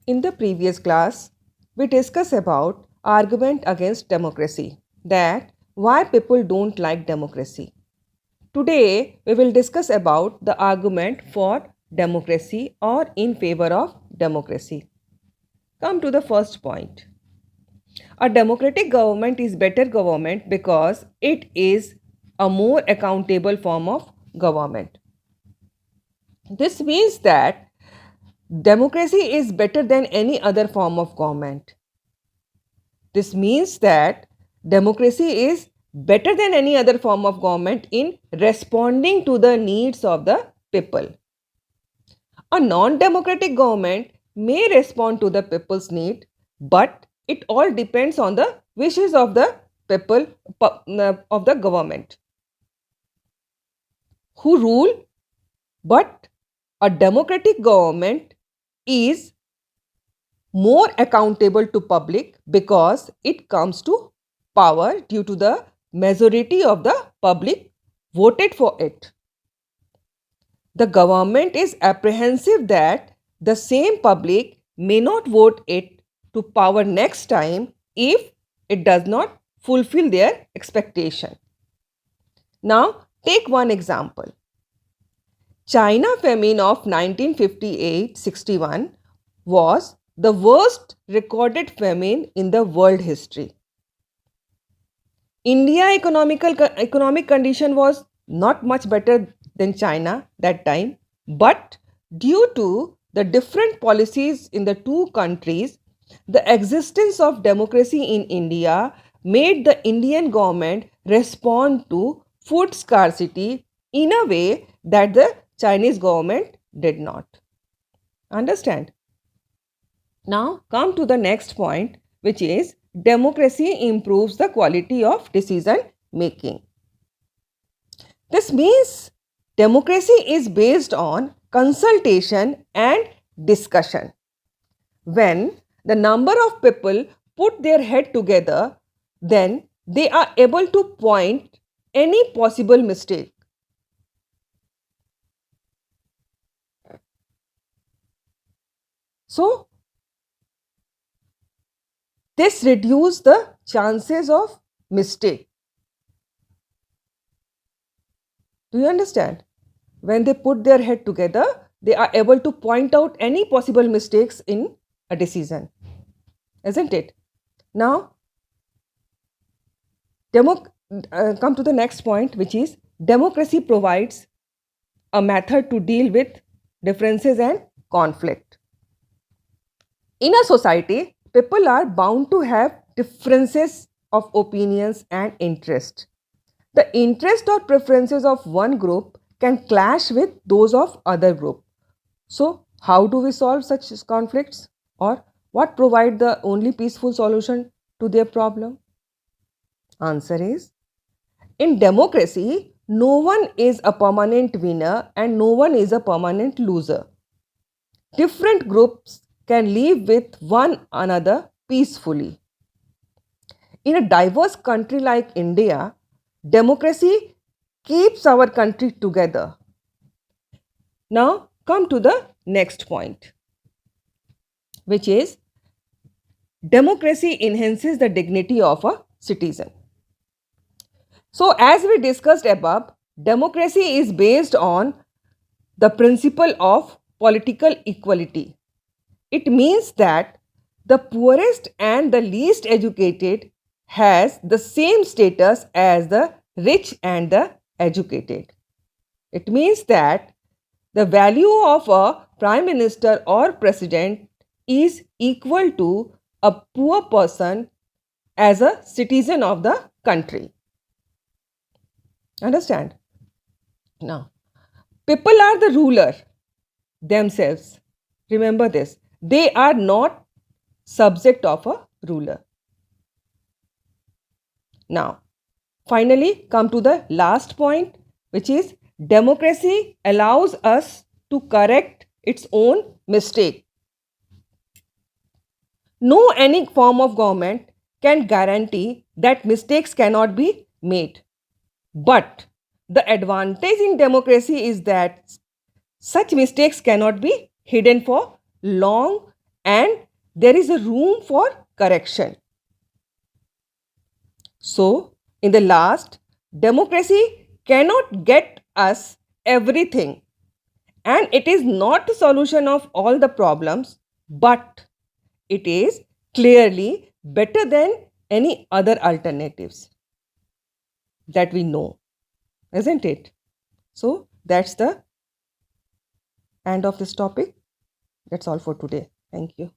In the previous class, we discussed about argument against democracy, that why people don't like democracy. Today, we will discuss about the argument for democracy or in favor of democracy. Come to the first point. A democratic government is better government because it is a more accountable form of government. This means that democracy is better than any other form of government. This means that democracy is better than any other form of government in responding to the needs of the people. A non democratic government may respond to the people's need, but it all depends on the wishes of the people of the government who rule. But a democratic government is more accountable to public because it comes to power due to the majority of the public voted for it. The government is apprehensive that the same public may not vote it to power next time if it does not fulfill their expectation. Now, take one example. China famine of 1958-61 was the worst recorded famine in the world history. Economic condition was not much better than China that time, but due to the different policies in the two countries, the existence of democracy in India made the Indian government respond to food scarcity in a way that the Chinese government did not. Understand? Now come to the next point, which is democracy improves the quality of decision making. This means democracy is based on consultation and discussion. When the number of people put their head together, then they are able to point any possible mistake. So, this reduces the chances of mistake. Do you understand? When they put their head together, they are able to point out any possible mistakes in a decision, isn't it? Now, come to the next point, which is democracy provides a method to deal with differences and conflict. In a society, people are bound to have differences of opinions and interest. The interest or preferences of one group can clash with those of other group. So, how do we solve such conflicts, or what provide the only peaceful solution to their problem? Answer is, in democracy, no one is a permanent winner and no one is a permanent loser. Different groups can live with one another peacefully. In a diverse country like India, democracy keeps our country together. Now, come to the next point, which is democracy enhances the dignity of a citizen. So, as we discussed above, democracy is based on the principle of political equality. It means that the poorest and the least educated has the same status as the rich and the educated. It means that the value of a prime minister or president is equal to a poor person as a citizen of the country. Understand? Now, people are the ruler themselves. Remember this. They are not subject of a ruler. Now, finally, come to the last point, which is democracy allows us to correct its own mistake. No any form of government can guarantee that mistakes cannot be made. But the advantage in democracy is that such mistakes cannot be hidden for long and there is a room for correction. So, in the last, democracy cannot get us everything, and it is not the solution of all the problems, but it is clearly better than any other alternatives that we know, isn't it? So, that's the end of this topic. That's all for today. Thank you.